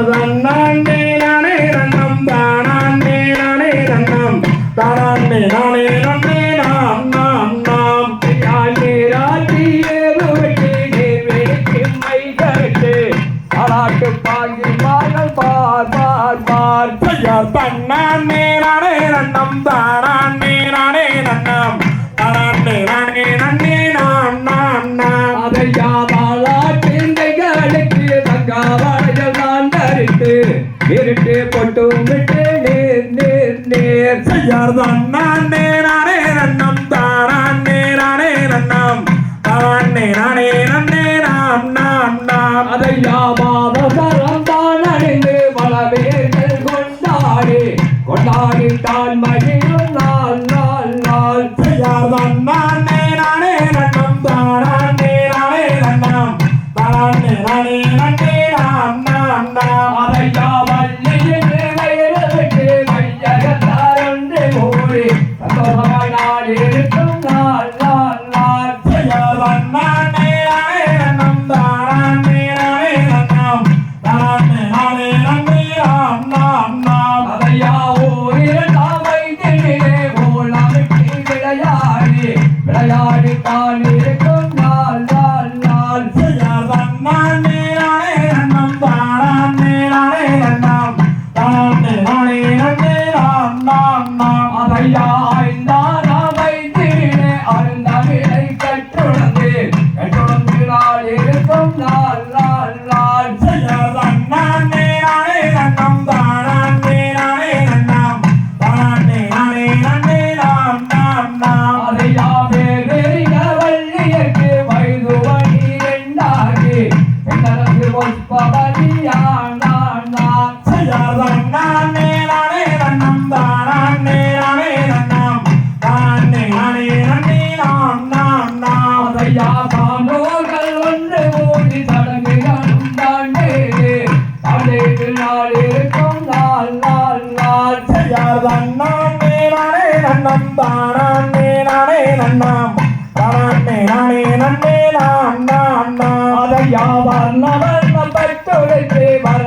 தன்னாண்டே நானே நன்னம் தானாண்டே நானே நன்னம் தானாண்டே நானே நன்னே நாம் நாம் நாம் ராஜி ஏறுவிட்டு நீர் வெடிக்கு மை கருத்து பாராட்டு பாங்கி பாடல் பார் பார் பார் தன்னாண்டே நானே நன்னம் தானாண்டே நானே நன்னம் தானாண்டே நானே நன்னே நாம் நாம் நாம் அதையா பாலாட்டிந்தைகளுக்கு தங்காவளைகள் நான் தரித்து இருட்டு பொட்டு விட்டு நீர் நீர் நீர் தன்னாண்டே நானே நன்னம் தானாண்டே நானே நன்னம் தானாண்டே நானே நன்னே நாம் நாம் நாம் அதையா மாதசரம் தான் அணிந்து பலவேர்கள் கொண்டாடி கொண்டாடி தான் மகிழும் நாள் நாள் நாள் தன்னாண்டே நானே நன்னம் தானாண்டே நானே நன்னம் தானாண்டே நானே நன்னே நாம் நாம் நாம் அதையா வள்ளியின் வயிறு விட்டு மையகத்தார் ஒன்று மூடி சந்தோஷமாய் நாள் இருக்கும் நாள் நாள் நாள் தன்னாண்டே நானே நன்னம் தானாண்டே நானே நன்னம் தானாண்டே நானே நன்னே நாம் நாம் நாம் அதையா ஊரில் தாமை திணிலே ஓலாமிட்டு விளையாடி விளையாடி தான் இருக்கும் நாள் நாள் நாள் தன்னாண்டே நானே நன்னம் தானாண்டே நானே நன்னம் தானாண்டே நானே நன்னே நாம் நாம் நாம் அதையா ஐந்தாராமை திணிலே அருந்தமிழை கற்றுணர்ந்து கற்றுணர்ந்து நாள் இருக்கும் நாள் நாள் நாள் தன்னாண்டே நானே நன்னம் தானாண்டே நானே நன்னம் தானாண்டே நானே நன்னே நாம் நாம் நாம் அதையா வேறெறிய வள்ளியற்கு வயது வழி ரெண்டாகி பெண்ணரசு ஒப்பவழியா நான் நான் தன்னாண்டே நானே நன்னம் தானாண்டே நானே நன்னம் தானாண்டே நானே நன்னே நாம் நாம் நாம் அதையா சான்றோர்கள் ஒன்று மூடி சடங்குகளும் தாண்டேது தாண்டேது நாள் இருக்கும் நாள் நாள் நாள் தன்னாண்டே நானே நன்னம் தானாண்டே நானே நன்னம் தானாண்டே நானே நன்னே நாம் நாம் நாம் அதையா வர்ண வர்ண பட்டுடைத்து வர